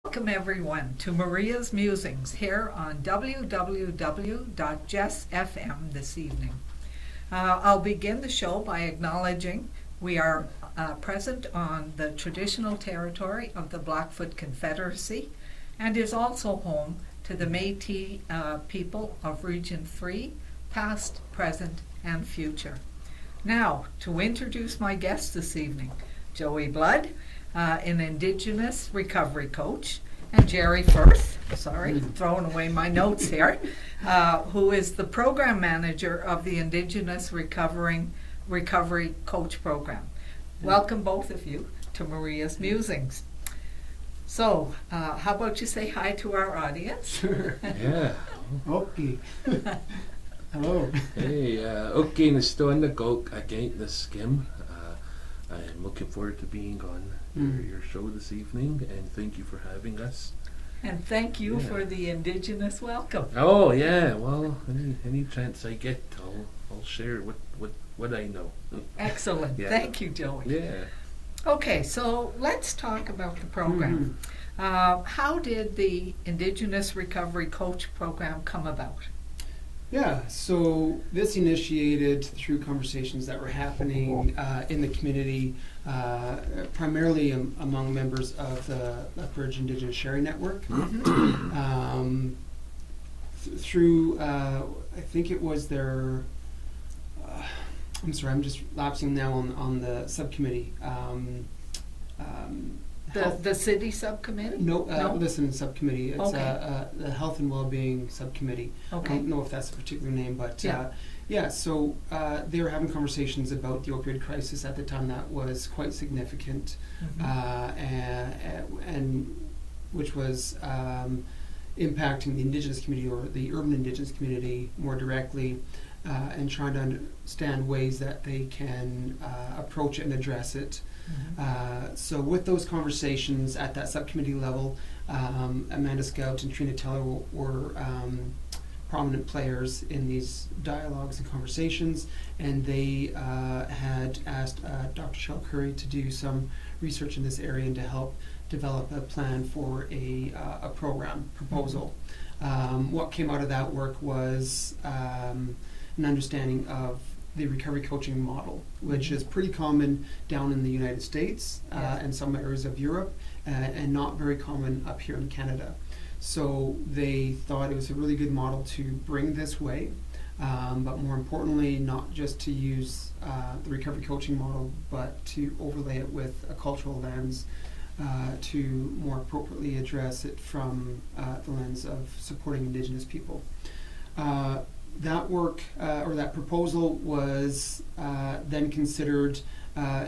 Welcome everyone to Maria's Musings here on www.jessfm this evening. I'll begin the show by acknowledging we are present on the traditional territory of the Blackfoot Confederacy and is also home to the Métis people of Region 3, past, present, and future. Now, to introduce my guest this evening, Joey Blood, an Indigenous recovery coach, and Jerry Firth, throwing away my notes here, who is the program manager of the Indigenous Recovery Coach Program. Welcome both of you to Maria's Musings. So, how about you say hi to our audience? Sure. Yeah. Okay. Hello. Hey, okay, nasto na go again the skim. I'm looking forward to being on your show this evening, and thank you for having us. And thank you for the Indigenous welcome. Oh yeah, well, any chance I get, I'll share what I know. Excellent. Yeah. Thank you, Joey. Yeah. Okay, so let's talk about the program. How did the Indigenous Recovery Coach Program come about? Yeah, so this initiated through conversations that were happening in the community, primarily among members of the Lethbridge Indigenous Sharing Network. Through, I think it was their, I'm sorry, I'm just lapsing now on the subcommittee. The city subcommittee? No, listen, subcommittee. It's Okay. the Health and Wellbeing Subcommittee. Okay. I don't know if that's a particular name, but Yeah. so they were having conversations about the opioid crisis at the time that was quite significant, and which was impacting the Indigenous community or the urban Indigenous community more directly, and trying to understand ways that they can approach it and address it. So with those conversations at that subcommittee level, Amanda Scout and Trina Teller were prominent players in these dialogues and conversations, and they had asked Dr. Shell Curry to do some research in this area and to help develop a plan for a program proposal. What came out of that work was an understanding of the recovery coaching model, which is pretty common down in the United States and some areas of Europe, and not very common up here in Canada. So they thought it was a really good model to bring this way, but more importantly, not just to use the recovery coaching model, but to overlay it with a cultural lens to more appropriately address it from the lens of supporting Indigenous people. That work or that proposal was then considered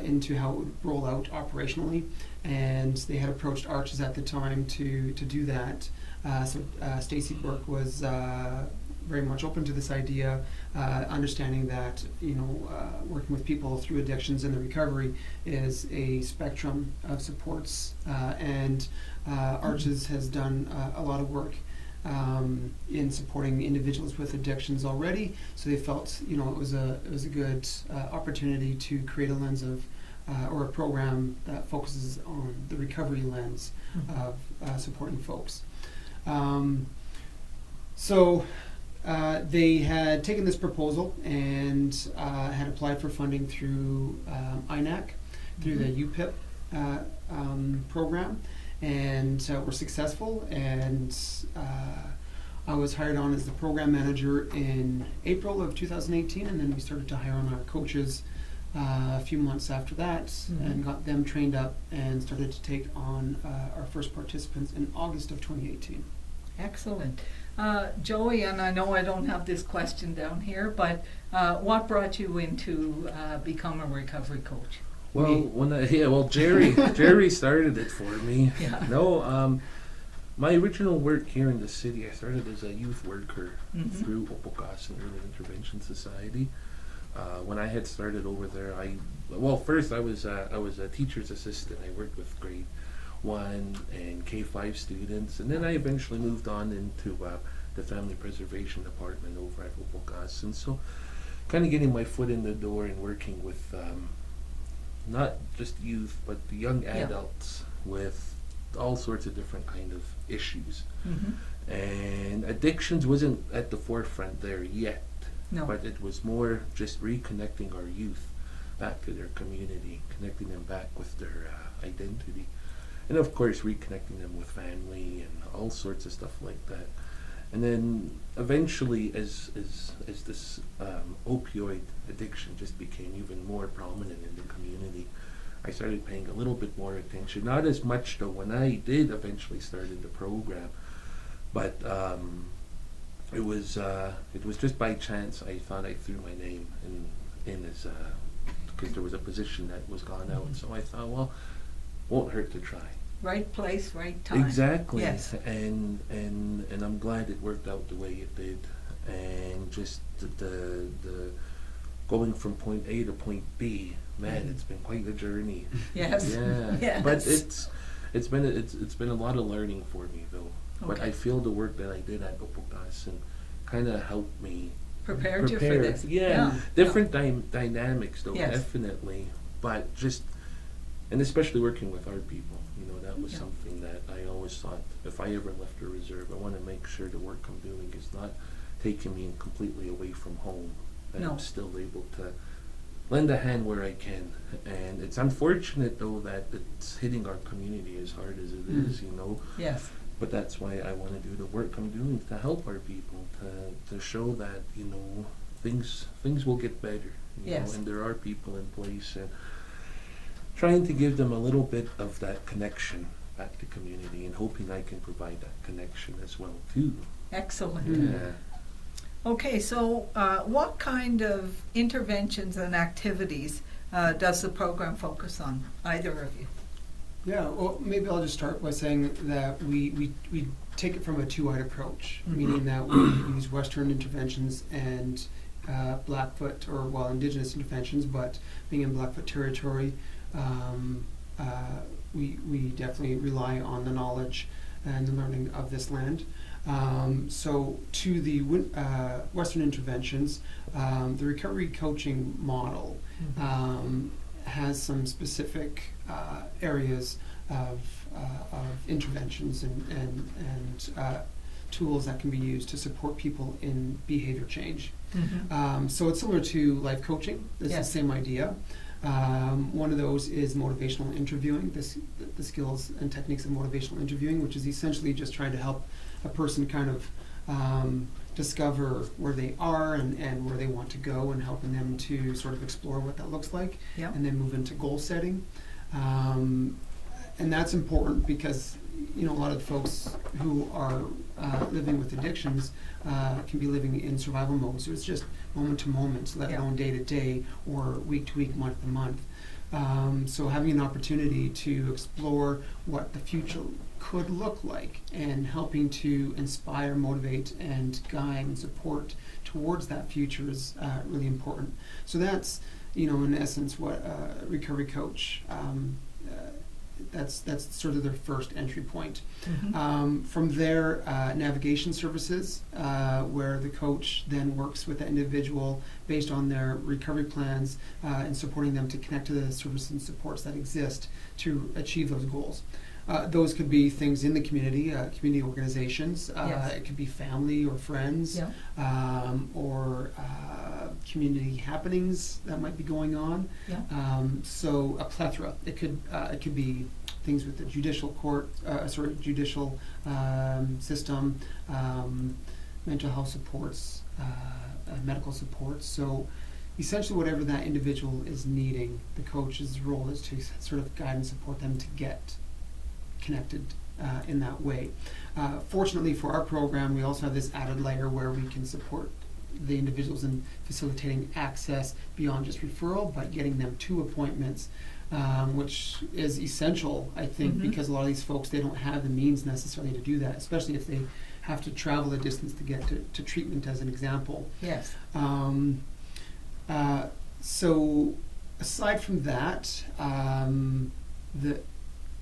into how it would roll out operationally, and they had approached Arches at the time to do that. So Stacey Burke was very much open to this idea, understanding that working with people through addictions and the recovery is a spectrum of supports, and Arches has done a lot of work in supporting individuals with addictions already, so they felt it was a good opportunity to create a lens of or a program that focuses on the recovery lens of supporting folks. So they had taken this proposal and had applied for funding through INAC, through the UPIP program, and were successful, and I was hired on as the program manager in April of 2018, and then we started to hire on our coaches a few months after that, and got them trained up and started to take on our first participants in August of 2018. Excellent. Joey, and I know I don't have this question down here, but what brought you into become a recovery coach? Well, Jerry started it for me. Yeah. No, my original work here in the city, I started as a youth worker through Opokas and Early Intervention Society. When I had started over there, first I was a teacher's assistant. I worked with grade 1 and K5 students, and then I eventually moved on into the family preservation department over at Opokas, and so kind of getting my foot in the door and working with not just youth but the young adults with all sorts of different kind of issues. Mhm. And addictions wasn't at the forefront there yet, No. but it was more just reconnecting our youth back to their community, connecting them back with their identity, and of course reconnecting them with family and all sorts of stuff like that. And then eventually, as this opioid addiction just became even more prominent in the community, I started paying a little bit more attention. Not as much though when I did eventually started the program, but it was just by chance I thought I threw my name in as because there was a position that was gone out, so I thought, well, won't hurt to try. Right place, right time. Exactly. Yes. And I'm glad it worked out the way it did. And just the going from point A to point B, man, it's been quite a journey. Yes. Yeah. Yes. But it's been a lot of learning for me though. But Okay. I feel the work that I did at Opokas kind of helped me Prepared you for prepare. this. Yeah. Different dynamics though, Yes. definitely. But just, and especially working with our people, that was Yeah. something that I always thought, if I ever left a reserve, I want to make sure the work I'm doing is not taking me completely away from home, that No. I'm still able to lend a hand where I can. And it's unfortunate though that it's hitting our community as hard as it is, Yes. but that's why I want to do the work I'm doing to help our people, to show that, things will get better, Yes. and there are people in place, and trying to give them a little bit of that connection back to community, and hoping I can provide that connection as well too. Excellent. Yeah. Okay, so what kind of interventions and activities does the program focus on, either of you? Yeah, well, maybe I'll just start by saying that we take it from a two-eyed approach, Mhm. meaning that we use Western interventions and Blackfoot, or Indigenous interventions, but being in Blackfoot territory, we definitely rely on the knowledge and the learning of this land. So to the Western interventions, the recovery coaching model has some specific areas of interventions and tools that can be used to support people in behavior change. So it's similar to life coaching. It's Yes. the same idea. One of those is motivational interviewing, the skills and techniques of motivational interviewing, which is essentially just trying to help a person kind of discover where they are and where they want to go, and helping them to sort of explore what that looks like, Yep. and then move into goal setting. And that's important because a lot of folks who are living with addictions can be living in survival mode. So it's just moment to moment, let Yeah. alone day to day or week to week, month to month. So having an opportunity to explore what the future could look like, and helping to inspire, motivate, and guide and support towards that future is really important. So that's, in essence, what a recovery coach, that's sort of their first entry point. From there, navigation services, where the coach then works with the individual based on their recovery plans, and supporting them to connect to the services and supports that exist to achieve those goals. Those could be things in the community, community organizations. Yes. It could be family or friends, Yeah. or community happenings that might be going on. Yeah. So a plethora. It could be things with the judicial judicial system, mental health supports, medical supports. So essentially, whatever that individual is needing, the coach's role is to sort of guide and support them to get connected in that way. Fortunately for our program, we also have this added layer where we can support the individuals in facilitating access beyond just referral, but getting them to appointments, which is essential, I think, Mhm. because a lot of these folks, they don't have the means necessarily to do that, especially if they have to travel a distance to get to treatment, as an example. Yes. So aside from that,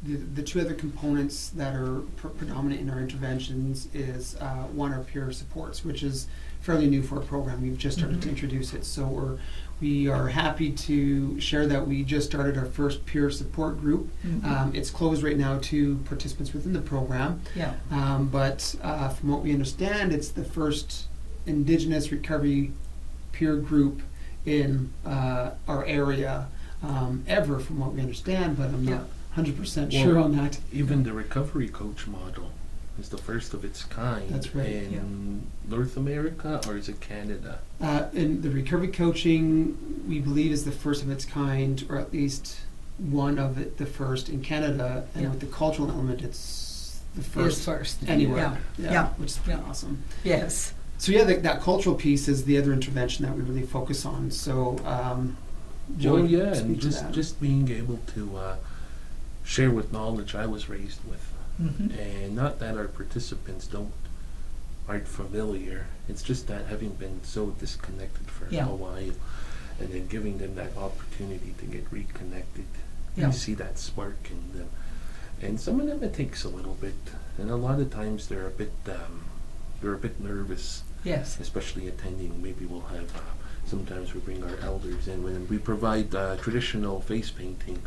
the two other components that are predominant in our interventions is one are peer supports, which is fairly new for our program. We've just started to introduce it, so we are happy to share that we just started our first peer support group. It's closed right now to participants within the program. Yeah. But from what we understand, it's the first Indigenous recovery peer group in our area ever, from what we understand, but I'm not 100% sure on that. Even the recovery coach model is the first of its kind. That's right. In North America, or is it Canada? And the recovery coaching, we believe, is the first of its kind, or at least one of the first in Canada. And with the cultural element, it's the first anywhere. Yeah. Which is pretty awesome. Yes. So that cultural piece is the other intervention that we really focus on. So, Joey, and just being able to share with knowledge I was raised with. And not that our participants aren't familiar. It's just that having been so disconnected for a while, and then giving them that opportunity to get reconnected, you see that spark in them. And some of them it takes a little bit, and a lot of times they're a bit nervous. Yes. Especially attending. Maybe we'll have sometimes we bring our elders in when we provide traditional face painting.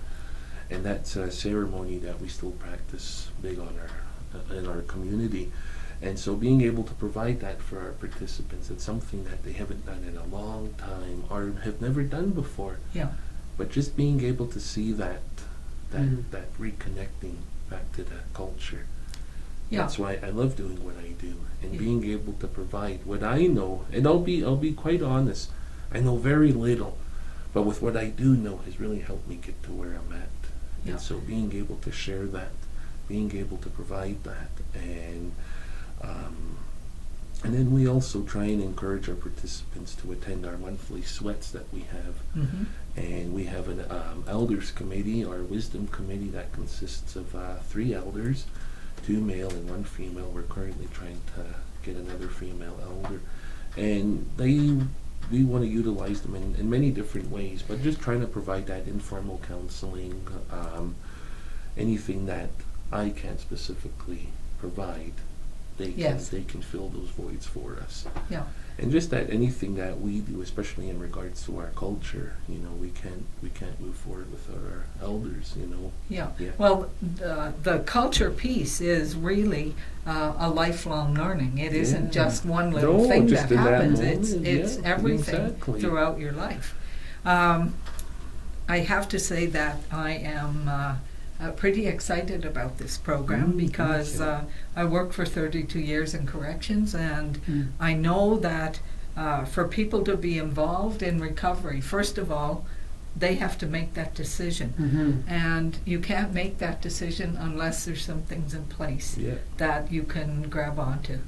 And that's a ceremony that we still practice big on in our community. And so being able to provide that for our participants, it's something that they haven't done in a long time or have never done before. Yeah. But just being able to see that reconnecting back to that culture. Yeah. That's why I love doing what I do, and being able to provide what I know. And I'll be quite honest, I know very little, but with what I do know has really helped me get to where I'm at. Yeah. And so being able to share that, being able to provide that, and then we also try and encourage our participants to attend our monthly sweats that we have. And we have an elders committee, our wisdom committee, that consists of 3 elders, 2 male and 1 female. We're currently trying to get another female elder, and we want to utilize them in many different ways, but just trying to provide that informal counseling, anything that I can't specifically provide, they can fill those voids for us. Yeah. And just that anything that we do, especially in regards to our culture, we can't move forward with our elders, Yeah. Well, the culture piece is really a lifelong learning. It isn't just one little thing that happens. It's everything throughout your life. I have to say that I am pretty excited about this program because I worked for 32 years in corrections, and I know that for people to be involved in recovery, first of all, they have to make that decision. And you can't make that decision unless there's some things in place that you can grab onto.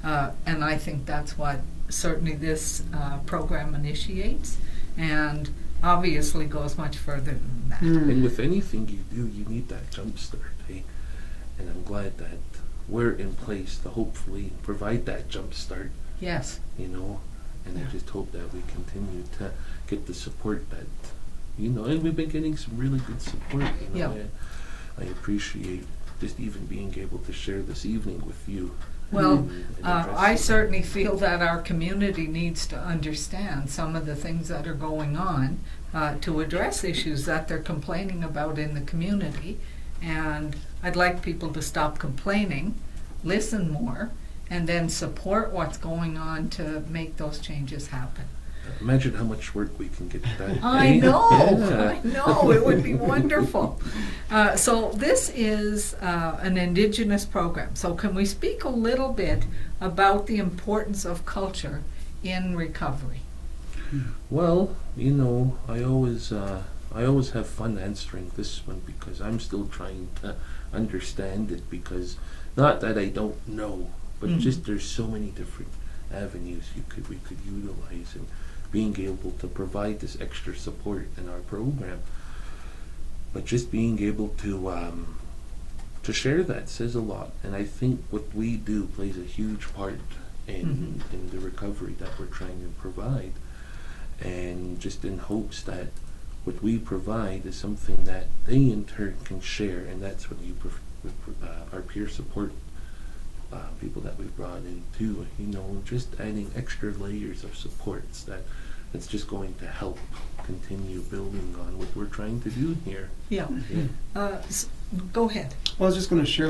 And I think that's what certainly this program initiates, and obviously goes much further than that. And with anything you do, you need that jump start, eh? And I'm glad that we're in place to hopefully provide that jump start. Yes. And I just hope that we continue to get the support that, and we've been getting some really good support, and I appreciate just even being able to share this evening with you. Well, I certainly feel that our community needs to understand some of the things that are going on to address issues that they're complaining about in the community. And I'd like people to stop complaining, listen more, and then support what's going on to make those changes happen. Imagine how much work we can get done. I know, it would be wonderful. So this is an Indigenous program. So can we speak a little bit about the importance of culture in recovery? Well, I always have fun answering this one because I'm still trying to understand it, because not that I don't know, but just there's so many different avenues we could utilize, and being able to provide this extra support in our program, but just being able to share that says a lot. And I think what we do plays a huge part in the recovery that we're trying to provide, and just in hopes that what we provide is something that they in turn can share, and that's what our peer support people that we've brought in too. Just adding extra layers of supports that's just going to help continue building on what we're trying to do here. Yeah. Go ahead. Well, I was just going to share,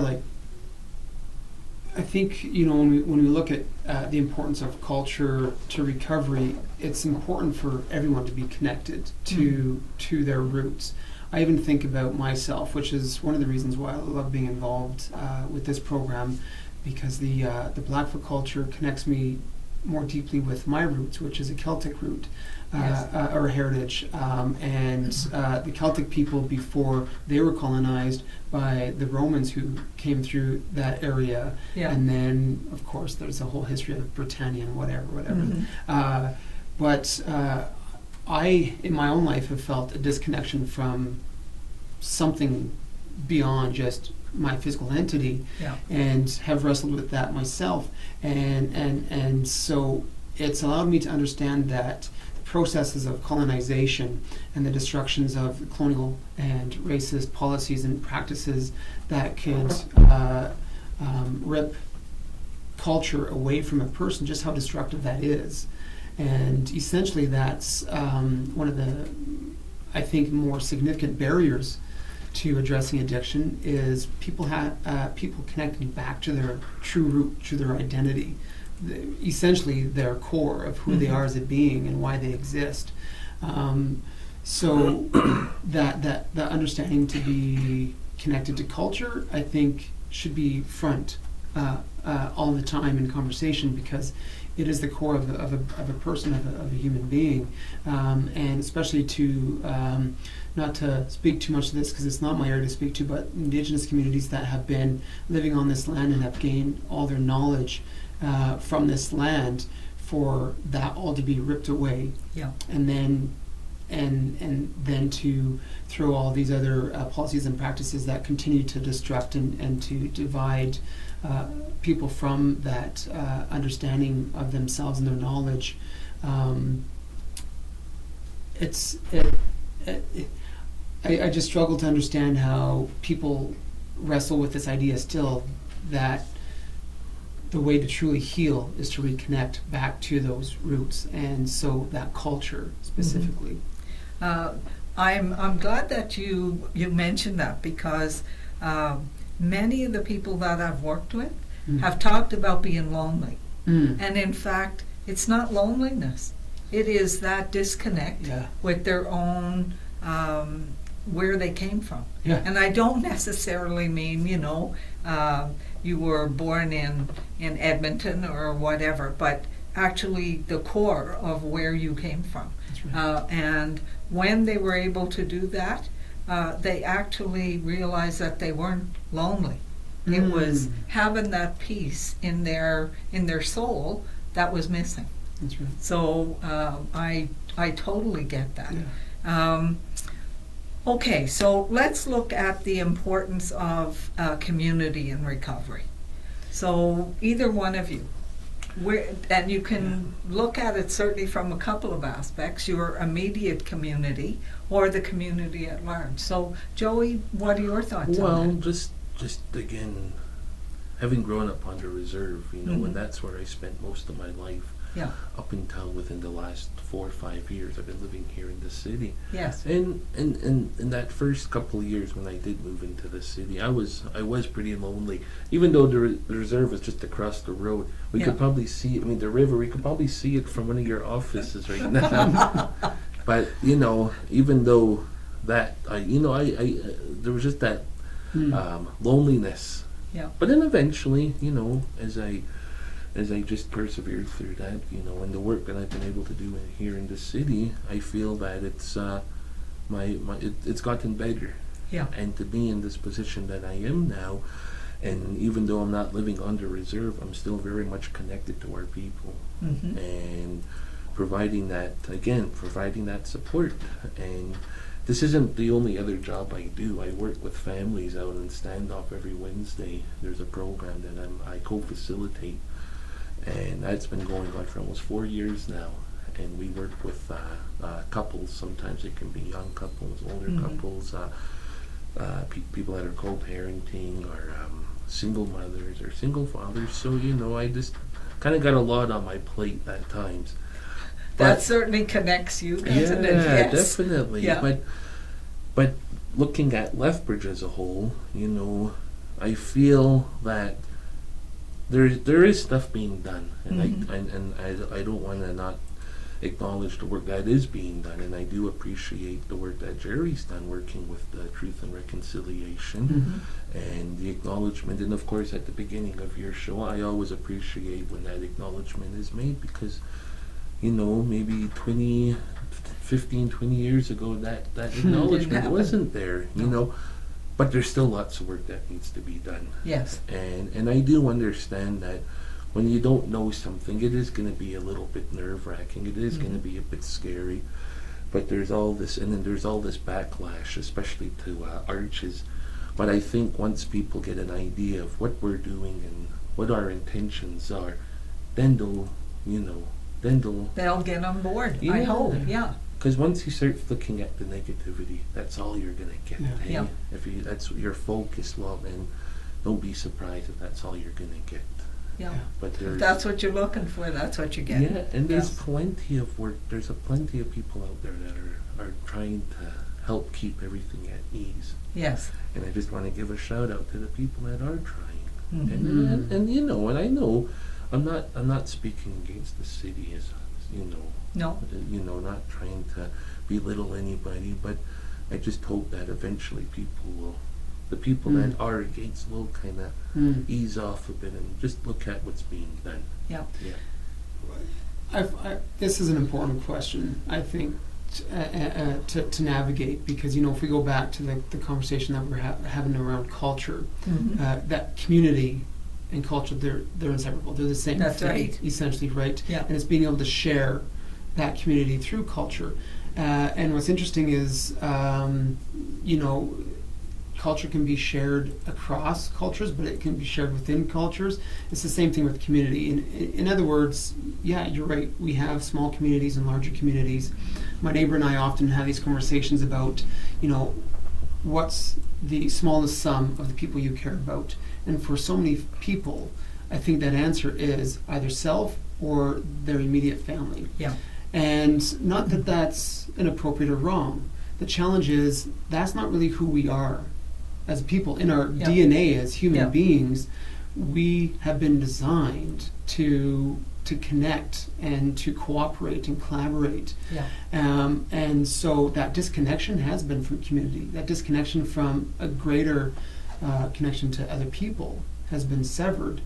I think, when we look at the importance of culture to recovery, it's important for everyone to be connected to their roots. I even think about myself, which is one of the reasons why I love being involved with this program, because the Blackfoot culture connects me more deeply with my roots, which is a Celtic root. Or heritage, and the Celtic people, before they were colonized by the Romans who came through that area, and then of course there's a whole history of Britannia and whatever. But I, in my own life, have felt a disconnection from something beyond just my physical entity, and have wrestled with that myself, and so it's allowed me to understand that processes of colonization and the destructions of colonial and racist policies and practices that could rip culture away from a person, just how destructive that is. And essentially that's one of the, I think, more significant barriers to addressing addiction is people connecting back to their true root, to their identity, essentially their core of who they are as a being and why they exist. So that understanding to be connected to culture, I think, should be front all the time in conversation, because it is the core of a person, of a human being, and especially to not to speak too much of this because it's not my area to speak to, but Indigenous communities that have been living on this land and have gained all their knowledge from this land, for that all to be ripped away, and then to throw all these other policies and practices that continue to destruct and to divide people from that understanding of themselves and their knowledge. I just struggle to understand how people wrestle with this idea still, that the way to truly heal is to reconnect back to those roots, and so that culture specifically. I'm glad that you mentioned that, because many of the people that I've worked with have talked about being lonely, and in fact it's not loneliness, it is that disconnect with their own where they came from. And I don't necessarily mean you were born in Edmonton or whatever, but actually the core of where you came from. That's right. And when they were able to do that, they actually realized that they weren't lonely. It was having that peace in their soul that was missing. That's right. So I totally get that. Okay, so let's look at the importance of community in recovery. So either one of you, and you can look at it certainly from a couple of aspects, your immediate community or the community at large. So Joey, what are your thoughts on that? Well, just again, having grown up on the reserve, and that's where I spent most of my life. Up until within the last 4 or 5 years, I've been living here in the city. Yes. And in that first couple of years when I did move into the city, I was pretty lonely. Even though the reserve was just across the road, we could probably see it. I mean, the river, we could probably see it from one of your offices right now. But even though that, I there was just that loneliness. But then eventually, as I just persevered through that, and the work that I've been able to do here in the city, I feel that it's it's gotten better. And to be in this position that I am now, and even though I'm not living under reserve, I'm still very much connected to our people, and providing that support. And this isn't the only other job I do. I work with families out in Standoff every Wednesday. There's a program that I co-facilitate. And that's been going on for almost 4 years now. and we work with couples. Sometimes it can be young couples, older couples, people that are co-parenting, or single mothers or single fathers. So I just kind of got a lot on my plate at times. That But- certainly connects you, doesn't it? Yeah, Yes. definitely. Yeah. But looking at Lethbridge as a whole, I feel that there is stuff being done, and I don't want to not acknowledge the work that is being done, and I do appreciate the work that Jerry's done working with the Truth and Reconciliation, and the acknowledgement. And of course, at the beginning of your show, I always appreciate when that acknowledgement is made, because maybe 15, 20 years ago, that acknowledgement happen. wasn't there, but there's still lots of work that needs to be done. Yes. And I do understand that when you don't know something, it is going to be a little bit nerve-wracking. It is going to be a bit scary. But there's all this, and then there's all this backlash, especially to arches. But I think once people get an idea of what we're doing and what our intentions are, then they'll They'll get on board, I Yeah. hope, yeah. Because once you start looking at the negativity, that's all you're gonna get. Yeah. Hey? Yeah. If that's your focus, well, then don't be surprised if that's all you're gonna get. Yeah. But If there's that's what you're looking for, that's what you get. yeah, and there's Yeah. plenty of work. There's plenty of people out there that are trying to help keep everything at ease. Yes. And I just want to give a shout out to the people that are trying. Mhm. And and I know I'm not speaking against the city, as No. not trying to belittle anybody, but I just hope that eventually the people that are against will kind of ease off a bit and just look at what's being done. Yeah. Yeah. This is an important question, I think, to navigate, because if we go back to the conversation that we're having around culture, that community and culture, they're inseparable. They're the same That's thing, right. essentially, right? Yeah. And it's being able to share that community through culture. And what's interesting is, culture can be shared across cultures, but it can be shared within cultures. It's the same thing with community. In other words, yeah, you're right. We have small communities and larger communities. My neighbor and I often have these conversations about, what's the smallest sum of the people you care about? And for so many people, I think that answer is either self or their immediate family. Yeah. And not that that's inappropriate or wrong. The challenge is that's not really who we are as people. In our Yeah. DNA as human Yeah. beings, we have been designed to connect and to cooperate and collaborate. Yeah. And so that disconnection has been from community. That disconnection from a greater connection to other people has been severed.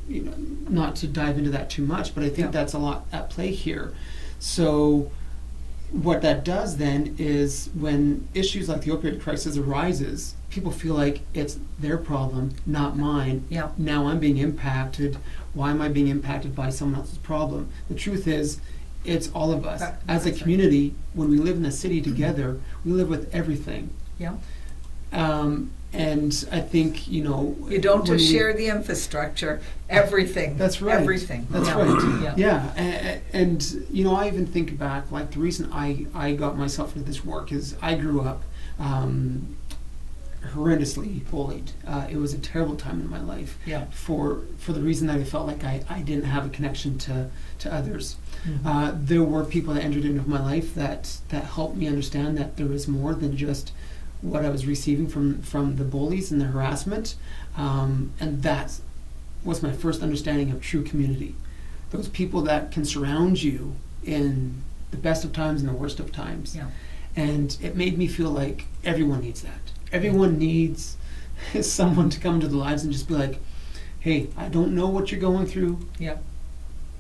Not to dive into that too much, but I think Yeah. that's a lot at play here. So what that does then is when issues like the opioid crisis arises, people feel like it's their problem, not mine. Yeah. Now I'm being impacted. Why am I being impacted by someone else's problem? The truth is, it's all of us. As a That's right. community, when we live in a city together, we live with everything. Yeah. And I think, You don't when just we- share the infrastructure, everything. That's right. Everything. That's Yeah. right. Yeah. And I even think back, like the reason I got myself into this work is I grew up horrendously bullied. It was a terrible time in my life Yeah. for the reason that I felt like I didn't have a connection to others. Mhm. There were people that entered into my life that helped me understand that there was more than just what I was receiving from the bullies and the harassment, and that was my first understanding of true community. Those people that can surround you in the best of times and the worst of times. Yeah. And it made me feel like everyone needs that. Everyone needs someone to come into their lives and just be like, hey, I don't know what you're going through, Yeah.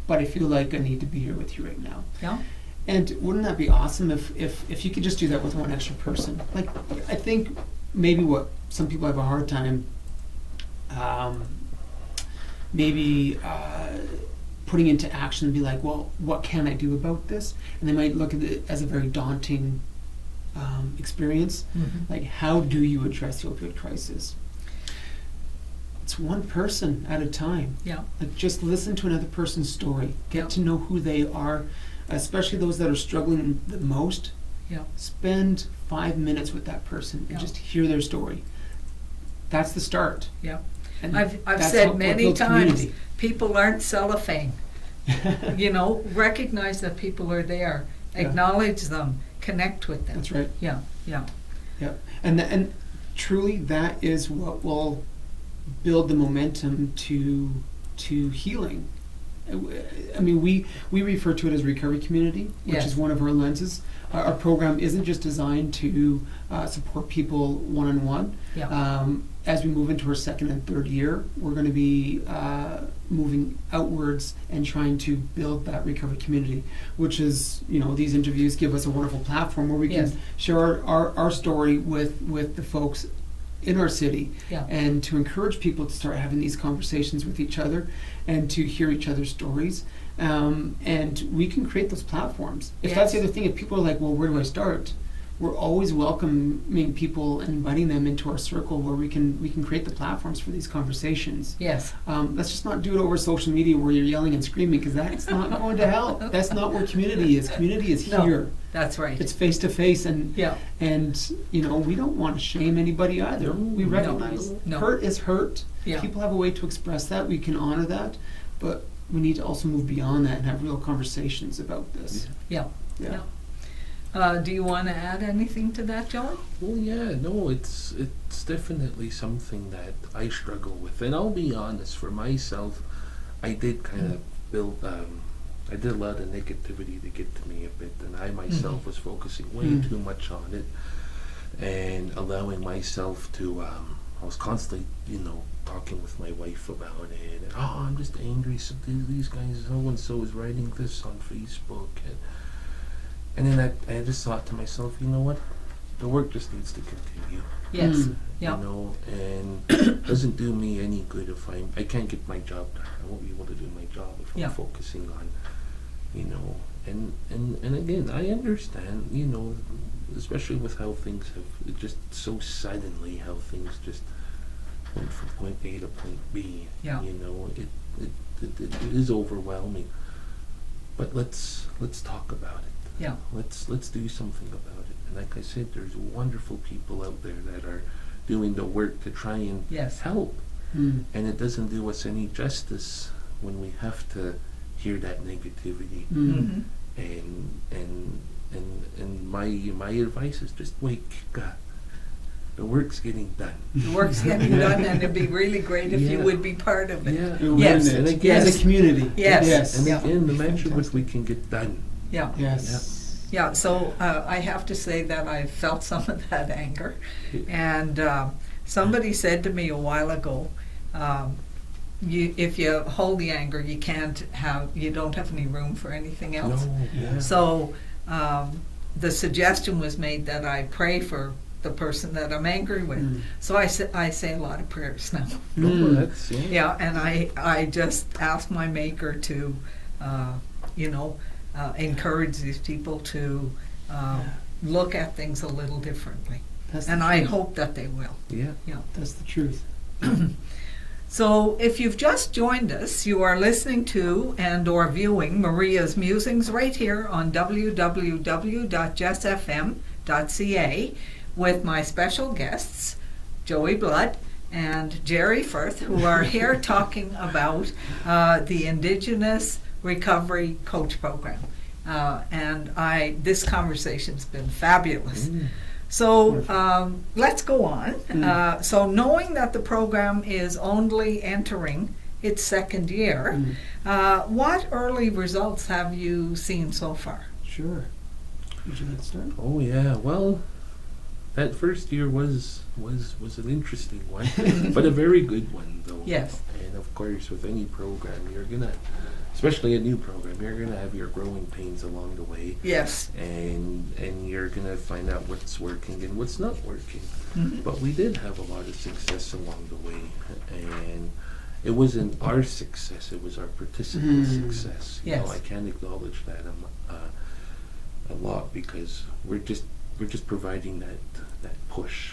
but I feel like I need to be here with you right now. Yeah. And wouldn't that be awesome if you could just do that with one extra person? Like, I think maybe what some people have a hard time putting into action and be like, well, what can I do about this? And they might look at it as a very daunting experience. Mhm. Like, how do you address the opioid crisis? It's one person at a time. Yeah. Like, just listen to another person's story. Get to know who they are. especially those that are struggling the most, Yeah. spend 5 minutes with that person and Yeah. just hear their story. That's the start. Yeah. And I've that's said what many builds times, community. people aren't cellophane. You know, recognize that people are there, Yeah. acknowledge them, connect with them. That's right. Yeah, yeah, Yep. And truly, that is what will build the momentum to healing. I mean, we refer to it as recovery community, which Yes. is one of our lenses. Our program isn't just designed to support people one-on-one. yeah. As we move into our second and third year, we're going to be moving outwards and trying to build that recovery community, which is, you know, these interviews give us a wonderful platform where we Yes. can share our story with the folks in our city, Yeah. and to encourage people to start having these conversations with each other and to hear each other's stories. And we can create those platforms. If that's the Yes. other thing, if people are like, well, where do I start? We're always welcoming people and inviting them into our circle where we can create the platforms for these conversations. Yes. Let's just not do it over social media where you're yelling and screaming, because that's not going to help. That's not where community is. Community is No. here. That's right. It's face to face, and Yeah. you know, we don't want to shame anybody either. No, We no, recognize no. hurt is hurt. Yeah. People have a way to express that. We can honor that, but we need to also move beyond that and have real conversations about this. Yeah. Yeah. Do you want to add anything to that, Joey? Well, yeah, no, it's definitely something that I struggle with, and I'll be honest. For myself, I did kind of build. I did a lot of negativity to get to me a bit, and I myself was focusing way too much on it, and allowing myself to. I was constantly, you know, talking with my wife about it, and I'm just angry. So these guys, so and so is writing this on Facebook, and then I just thought to myself, you know what, the work just needs to continue. Yes. Mm. Yeah. You know, and it doesn't do me any good if I can't get my job done. I won't be able to do my job if Yeah. I'm focusing on, you know, and again, I understand, you know, especially with how things have just so suddenly, how things just went from point A to point B. Yeah. You know, it is overwhelming. But let's talk about it. Yeah. Let's do something about it. And like I said, there's wonderful people out there that are doing the work to try and Yes. help. Mm. And it doesn't do us any justice when we have to hear that negativity. Mm. Mm-hmm. And my advice is just wake up. The work's getting done. The work's getting done, and it'd be really great if you Yeah. would be part of it. Yeah. Yes. And again, As a community. Yes. Yes. and Yeah. again, the matter what Fantastic. we can get done. Yeah. Yes. Yeah, so I have to say that I felt some of that anger. And somebody said to me a while ago, if you hold the anger, you don't have any room for anything else. No, yeah. So the suggestion was made that I pray for the person that I'm angry with. Mm. So I say a lot of prayers now. No, Mm. that's Yeah, and I just ask my Maker to, encourage these people to look at things a little differently. That's the And I truth. hope that they will. Yeah. Yeah. That's the truth. So if you've just joined us, you are listening to and or viewing Maria's Musings right here on www.jessfm.ca with my special guests, Joey Blood and Jerry Firth, who are here talking about the Indigenous Recovery Coach Program. And this conversation's been fabulous. Mm. So let's go on. So knowing that the program is only entering its second year, what early results have you seen so far? Sure. Would you like to start? Oh yeah. Well, that first year was an interesting one, but a very good one though. Yes. And of course, with any program, you're gonna, especially a new program, you're gonna have your growing pains along the way. Yes. And you're gonna find out what's working and what's not working. Mhm. But we did have a lot of success along the way, and it wasn't our success; it was our participants' success. You know, Yes. I can't acknowledge that a lot because we're just providing that push.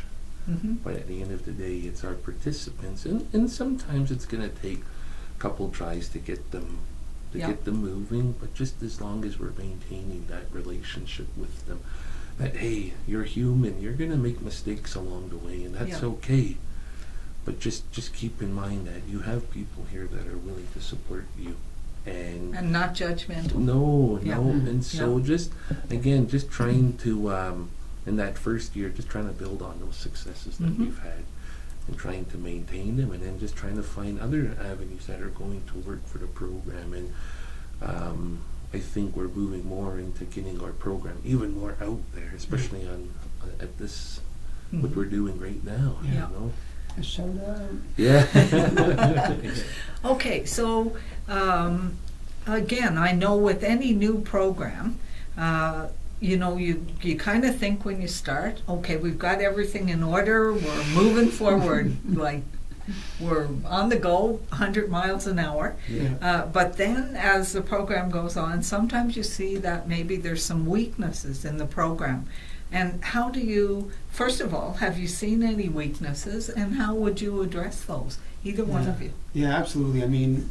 Mhm. But at the end of the day, it's our participants, and sometimes it's gonna take a couple tries to get them to Yeah. get them moving, but just as long as we're maintaining that relationship with them, that hey, you're human, you're gonna make mistakes along the way, and that's Yeah. okay. But just keep in mind that you have people here that are willing to support you, And not judgmental. no, Yeah. no, and so Yeah. just again, just trying to in that first year, just trying to build on those successes that Mhm. we've had, and trying to maintain them, and then just trying to find other avenues that are going to work for the program. And I think we're moving more into getting our program even more out there, especially on at this what Mhm. we're doing right now. Yeah. You know, A shout out. yeah. Okay, so again, I know with any new program, you know, you kind of think when you start, okay, we've got everything in order, we're moving forward, like we're on the go, 100 miles an hour. Yeah. But then as the program goes on, sometimes you see that maybe there's some weaknesses in the program. And how do you, first of all, have you seen any weaknesses, and how would you address those? Either one Yeah. of you. Yeah, absolutely. I mean,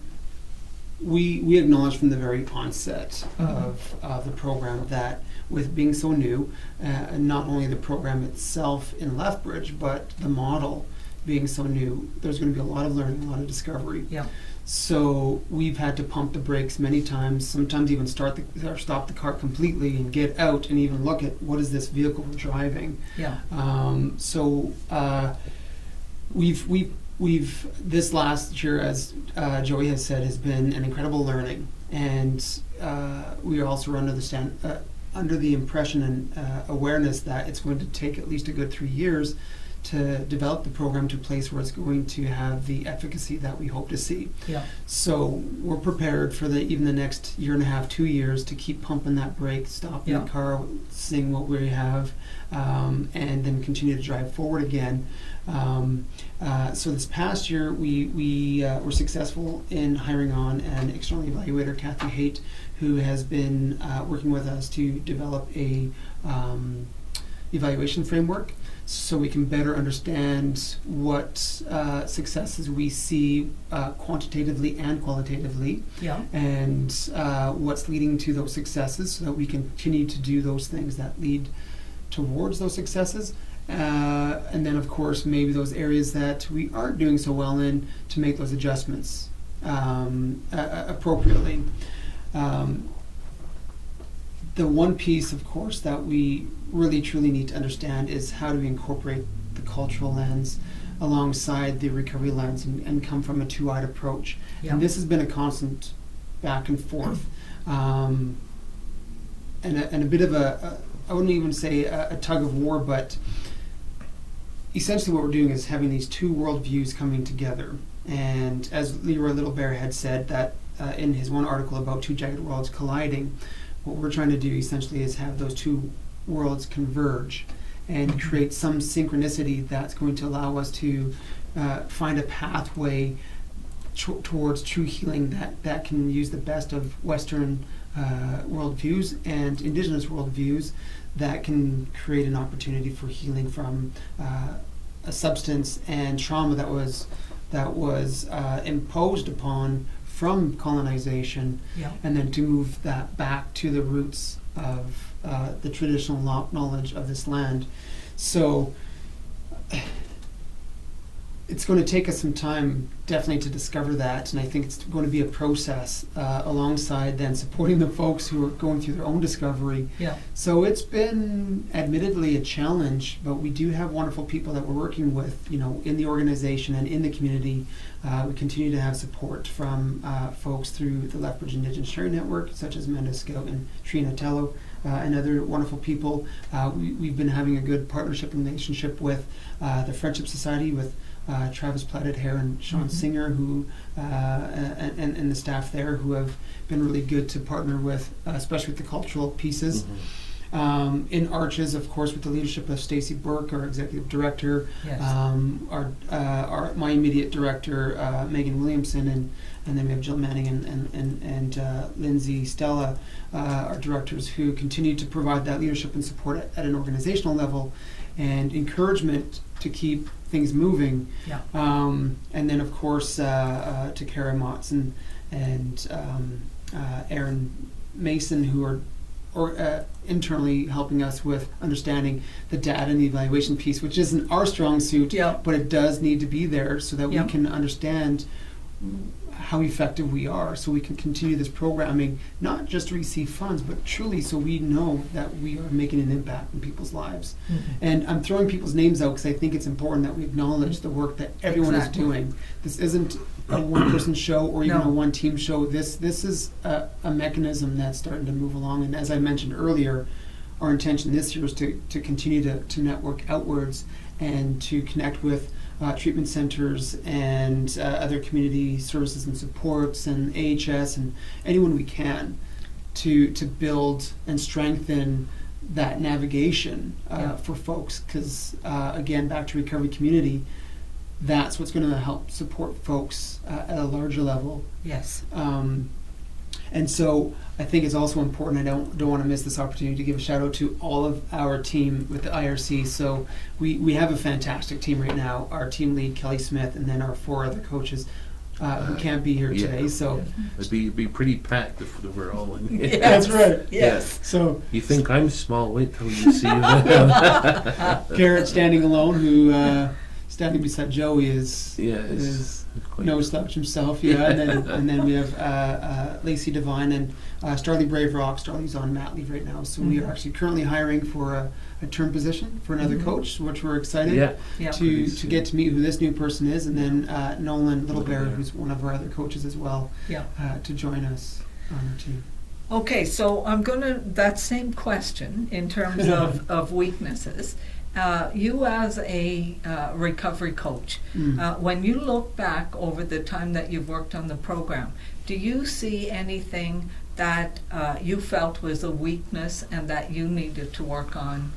we acknowledged from the very onset of the program that with being so new, and not only the program itself in Lethbridge, but the model being so new, there's going to be a lot of learning, a lot of discovery. Yeah. So we've had to pump the brakes many times, sometimes even stop the car completely and get out and even look at what is this vehicle we're driving. Yeah. We've this last year, as Joey has said, has been an incredible learning, and we are also under the impression and awareness that it's going to take at least a good 3 years to develop the program to a place where it's going to have the efficacy that we hope to see. Yeah. So we're prepared for even the next year and a half, 2 years to keep pumping that brake, stopping Yeah. the car, seeing what we have, and then continue to drive forward again. So this past year, we were successful in hiring on an external evaluator, Kathy Haight, who has been working with us to develop a evaluation framework, so we can better understand what successes we see quantitatively and qualitatively, Yeah. and what's leading to those successes, so that we can continue to do those things that lead towards those successes. And then, of course, maybe those areas that we aren't doing so well in, to make those adjustments appropriately. The one piece, of course, that we really truly need to understand is how do we incorporate the cultural lens alongside the recovery lens, and come from a two-eyed approach. Yeah. And this has been a constant back and forth, and a bit of I wouldn't even say a tug of war, but essentially what we're doing is having these two worldviews coming together. And as Leroy Littlebear had said that in his one article about two jagged worlds colliding, what we're trying to do essentially is have those two worlds converge and create some synchronicity that's going to allow us to find a pathway towards true healing that can use the best of Western worldviews and Indigenous worldviews that can create an opportunity for healing from a substance and trauma that was imposed upon from colonization, Yeah. and then to move that back to the roots of the traditional knowledge of this land. So it's going to take us some time, definitely, to discover that, and I think it's going to be a process alongside then supporting the folks who are going through their own discovery. Yeah. So it's been admittedly a challenge, but we do have wonderful people that we're working with, in the organization and in the community. We continue to have support from folks through the Lethbridge Indigenous Sharing Network, such as Amanda Scout and Trina Tello, and other wonderful people. We've been having a good partnership and relationship with the Friendship Society, with Travis Platted Hair and Sean Singer, who and the staff there, who have been really good to partner with, especially with the cultural pieces. In Arches, of course, with the leadership of Stacey Burke, our executive director, Yes. my immediate director, Megan Williamson, and then we have Jill Manning and Lindsay Stella, our directors, who continue to provide that leadership and support at an organizational level and encouragement to keep things moving. Yeah. And then, of course, to Kara Motz and Aaron Mason, who are internally helping us with understanding the data and the evaluation piece, which isn't our strong suit, Yeah. but it does need to be there so that Yeah. we can understand how effective we are, so we can continue this programming, not just to receive funds, but truly so we know that we are making an impact in people's lives. Mhm. And I'm throwing people's names out because I think it's important that we acknowledge the work that everyone Exactly. is doing. This isn't a one-person show or even No. a one-team show. This is a mechanism that's starting to move along. And as I mentioned earlier, our intention this year is to continue to network outwards and to connect with treatment centers and other community services and supports and AHS and anyone we can to build and strengthen that navigation Yeah. for folks. Because again, back to recovery community, that's what's going to help support folks at a larger level. Yes. And so I think it's also important, I don't want to miss this opportunity to give a shout out to all of our team with the IRC. So we have a fantastic team right now. Our team lead, Kelly Smith, and then our 4 other coaches who can't be here Yeah. today. So It'd be pretty packed if we were all in here. Yes. That's right. Yes. so You think I'm small? Wait till you see them. Garrett standing alone, who standing beside Joey is Yeah, it's is quite- no slouch himself, yeah. And then we have Lacey Devine and Starlee Brave Rock. Starlee's on mat leave right now, so we are actually currently hiring for a term position for another Mhm. coach, which we're excited Yeah. Yeah. to get to meet who this new person is, and then Nolan Little Little Bear, Bear. who's one of our other coaches as well, Yeah. to join us on our team. Okay, so I'm gonna, that same question in terms of weaknesses. You as a recovery coach, when you look back over the time that you've worked on the program, do you see anything that you felt was a weakness and that you needed to work on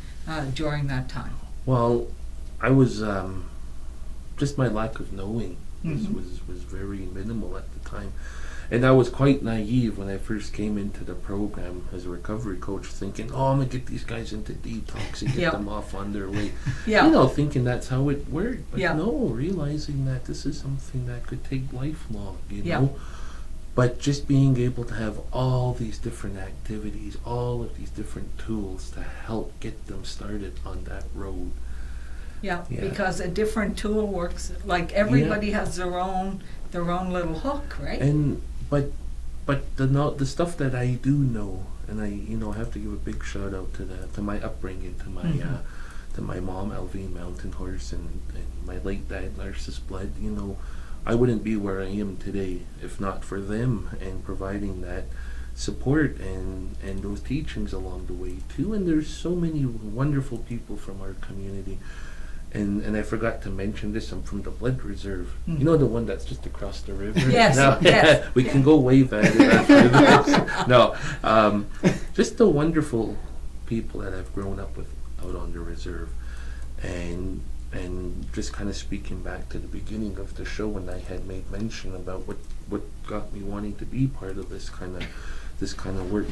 during that time? Well, I was just my lack of knowing Mhm. was very minimal at the time. And I was quite naive when I first came into the program as a recovery coach, thinking, oh, I'm going to get these guys into detox and get Yeah. them off on their way. Yeah. You know, thinking that's how it worked. But Yeah. no, realizing that this is something that could take lifelong, you Yeah. know. But just being able to have all these different activities, all of these different tools to help get them started on that road. Yeah, Yeah. because a different tool works, like everybody has their own little hook, right? And but the stuff that I do know, and I have to give a big shout out to my upbringing, to my mom Alvine Mountain Horse, and my late dad Narcissus Blood. I wouldn't be where I am today if not for them and providing that support and those teachings along the way too. And there's so many wonderful people from our community. And I forgot to mention this, I'm from the Blood Reserve. Mhm. You know, the one that's just across the river? Yes, No, yes. we can go wave at it after this. No, just the wonderful people that I've grown up with out on the reserve. And just kind of speaking back to the beginning of the show when I had made mention about what got me wanting to be part of this kind of work,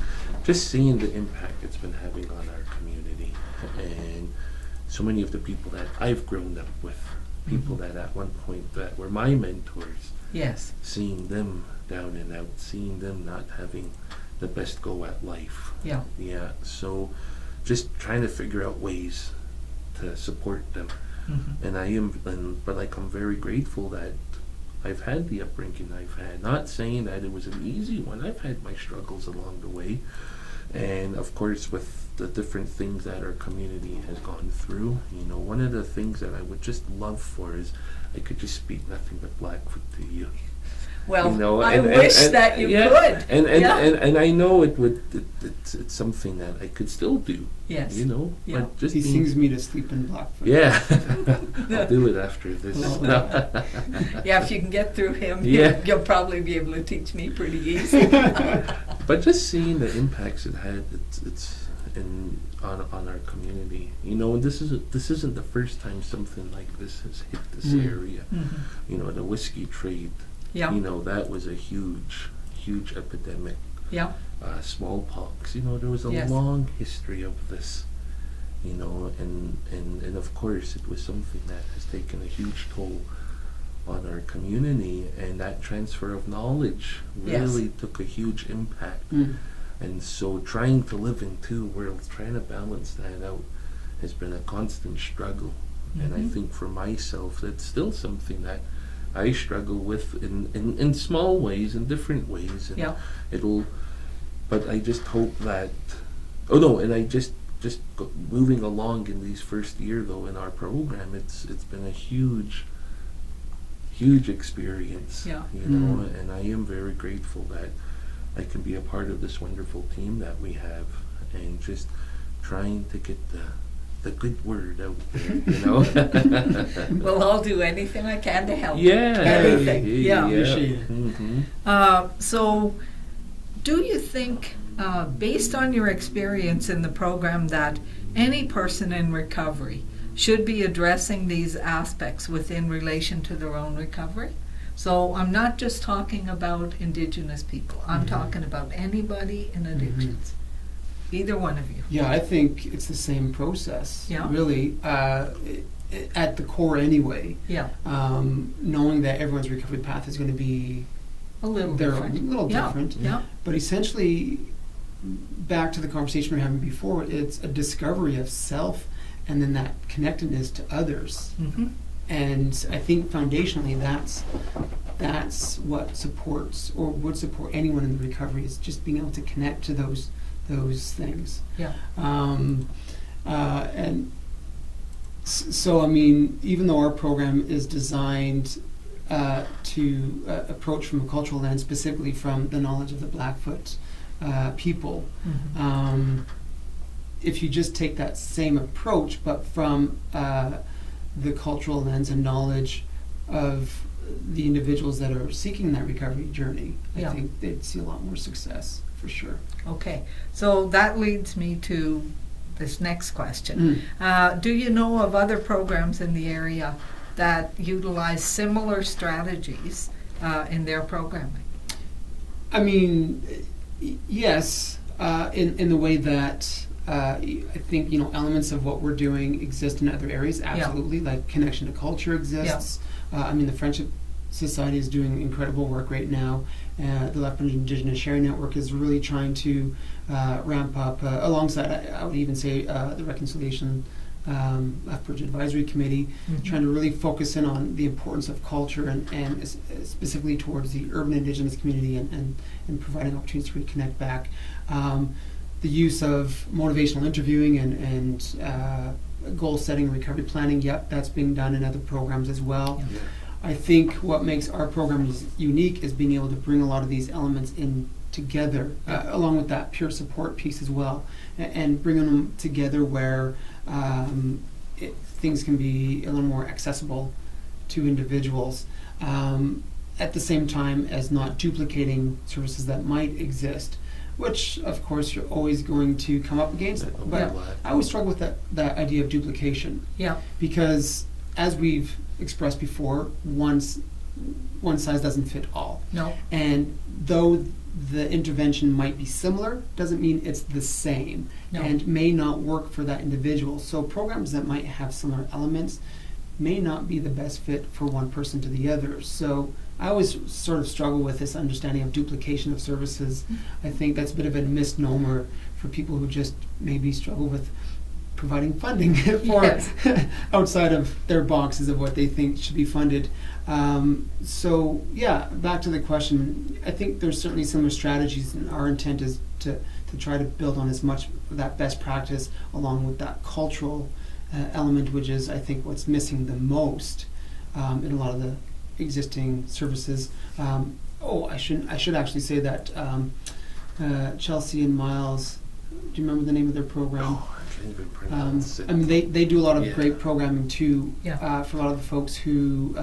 just seeing the impact it's been having on our community. And so many of the people that I've grown up with, people that at one point that were my mentors, Yes. seeing them down and out, seeing them not having the best go at life. Yeah. Yeah, so just trying to figure out ways to support them. Mhm. And I'm very grateful that I've had the upbringing I've had. Not saying that it was an easy one. I've had my struggles along the way. And of course, with the different things that our community has gone through, one of the things that I would just love for is I could just speak nothing but Blackfoot to you. Well, I wish that you yeah, could. And Yeah. and I know it's something that I could still do. Yes. Yeah. But just He being, sings me to sleep in Blackfoot. yeah. I'll do it after this. Well, Yeah, if you can get through him, Yeah. you'll probably be able to teach me pretty easy. But just seeing the impacts it had, it's on our community. And this isn't the first time something like this has hit this area. Mhm. The whiskey trade. Yeah. That was a huge epidemic. Yeah. Smallpox. There was a Yes. long history of this. And of course it was something that has taken a huge toll on our community, and that transfer of knowledge really took a huge impact. And so trying to live in two worlds, trying to balance that out, has been a constant struggle. And I think for myself, it's still something that I struggle with in small ways, in different ways. And but I just hope that, and I just moving along in these first year though in our program, it's been a huge experience, you know, and I am very grateful that I can be a part of this wonderful team that we have, and just trying to get the good word out there, you know. Well, I'll do anything I can to help. Yeah. Anything. Yeah. So, do you think, based on your experience in the program, that any person in recovery should be addressing these aspects within relation to their own recovery? So I'm not just talking about Indigenous people. I'm talking about anybody in addictions. Either one of you. Yeah, I think it's the same process. Yeah. Really, at the core anyway. Yeah. Knowing that everyone's recovery path is going to be A little their different. own, a little different. Yeah. But essentially, back to the conversation we were having before, it's a discovery of self, and then that connectedness to others. And I think foundationally, that's what supports or would support anyone in the recovery, is just being able to connect to those things. Yeah. And so, I mean, even though our program is designed to approach from a cultural lens, specifically from the knowledge of the Blackfoot people, if you just take that same approach, but from the cultural lens and knowledge of the individuals that are seeking that recovery journey, I think they'd see a lot more success, for sure. Okay, so that leads me to this next question. Do you know of other programs in the area that utilize similar strategies in their programming? I mean, yes, in the way that I think, you know, elements of what we're doing exist in other areas, absolutely, like connection to culture exists. I mean, the Friendship Society is doing incredible work right now. The Lethbridge Indigenous Sharing Network is really trying to ramp up, alongside, I would even say, the Reconciliation Lethbridge Advisory Committee, trying to really focus in on the importance of culture and specifically towards the urban Indigenous community and providing opportunities to reconnect back. The use of motivational interviewing and goal setting, recovery planning, that's being done in other programs as well. I think what makes our program unique is being able to bring a lot of these elements in together, along with that peer support piece as well, and bringing them together where things can be a little more accessible to individuals, at the same time as not duplicating services that might exist, which of course you're always going to come up against. But I always struggle with that idea of duplication. Because as we've expressed before, one size doesn't fit all. And though the intervention might be similar, doesn't mean it's the same, and may not work for that individual. So programs that might have similar elements may not be the best fit for one person to the other. So I always sort of struggle with this understanding of duplication of services. I think that's a bit of a misnomer for people who just maybe struggle with providing funding for outside of their boxes of what they think should be funded. So yeah, back to the question, I think there's certainly similar strategies, and our intent is to try to build on as much of that best practice along with that cultural element, which is, I think, what's missing the most in a lot of the existing services. I should actually say that Chelsea and Miles, do you remember the name of their program? I mean, they do a lot of great programming too, for a lot of the folks who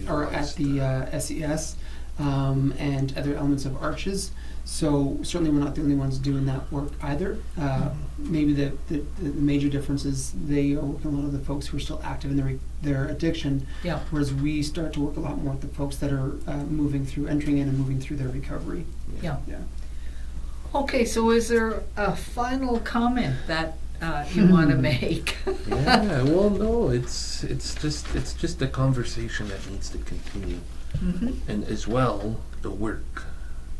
are at the SES and other elements of Arches. So certainly we're not the only ones doing that work either. Maybe the major difference is they are working with a lot of the folks who are still active in their addiction, whereas we start to work a lot more with the folks that are entering in and moving through their recovery. Okay, so is there a final comment that you want to make. Yeah, well, no, it's just a conversation that needs to continue, Mhm. and as well, the work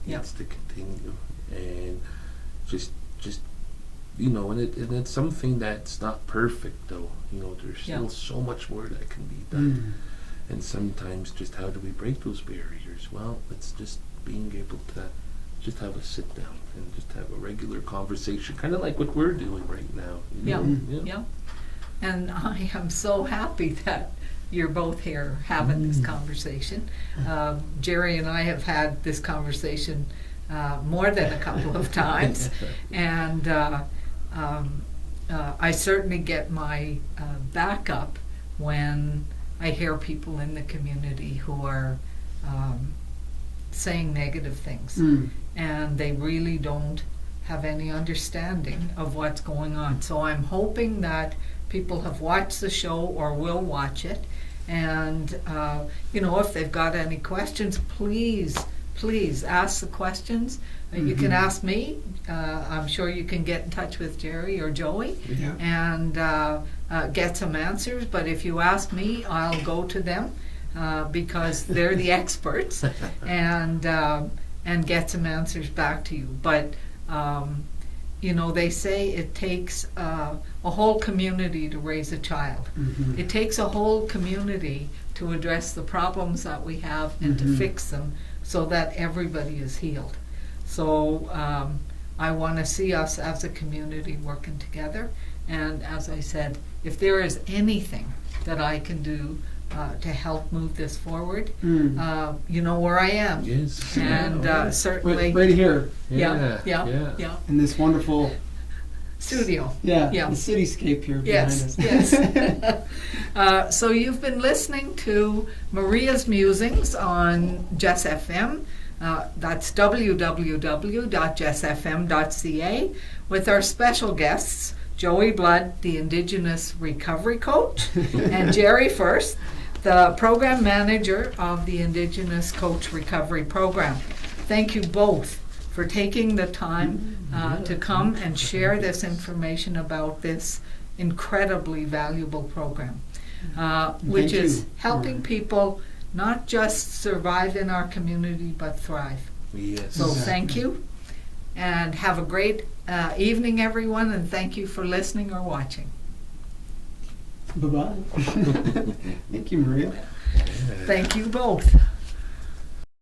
Yep. needs to continue, and just and it's something that's not perfect though. There's still Yeah. so much more that can be done, Mm. and sometimes just how do we break those barriers? Well, it's just being able to just have a sit down and just have a regular conversation, kind of like what we're doing right now. Yeah, Yeah. yeah. And I am so happy that you're both here having this conversation. Jerry and I have had this conversation more than a couple of times, and I certainly get my backup when I hear people in the community who are saying negative things, Mm. and they really don't have any understanding of what's going on. So I'm hoping that people have watched the show or will watch it, and if they've got any questions, please ask the questions. You can ask me. I'm sure you can get in touch with Jerry or Joey Yeah. and get some answers. But if you ask me, I'll go to them because they're the experts, and get some answers back to you. But they say it takes a whole community to raise a child. Mhm. It takes a whole community to address the problems that we have and to fix them so that everybody is healed. So I want to see us as a community working together. And as I said, if there is anything that I can do to help move this forward, you know where I am. Yes. And yeah, certainly, Right here yeah, in this wonderful studio. the Yeah. cityscape here Yes, behind us. yes. So you've been listening to Maria's Musings on Jess FM. That's www.jessfm.ca with our special guests, Joey Blood, the Indigenous Recovery Coach, and Jerry First, the Program Manager of the Indigenous Coach Recovery Program. Thank you both for taking the time to come and share this information about this incredibly valuable program, which Thank is you. helping people not just survive in our community but thrive. Yes. So Exactly. thank you, and have a great evening, everyone, and thank you for listening or watching. Bye-bye. Thank you, Maria. Yeah. Thank you both.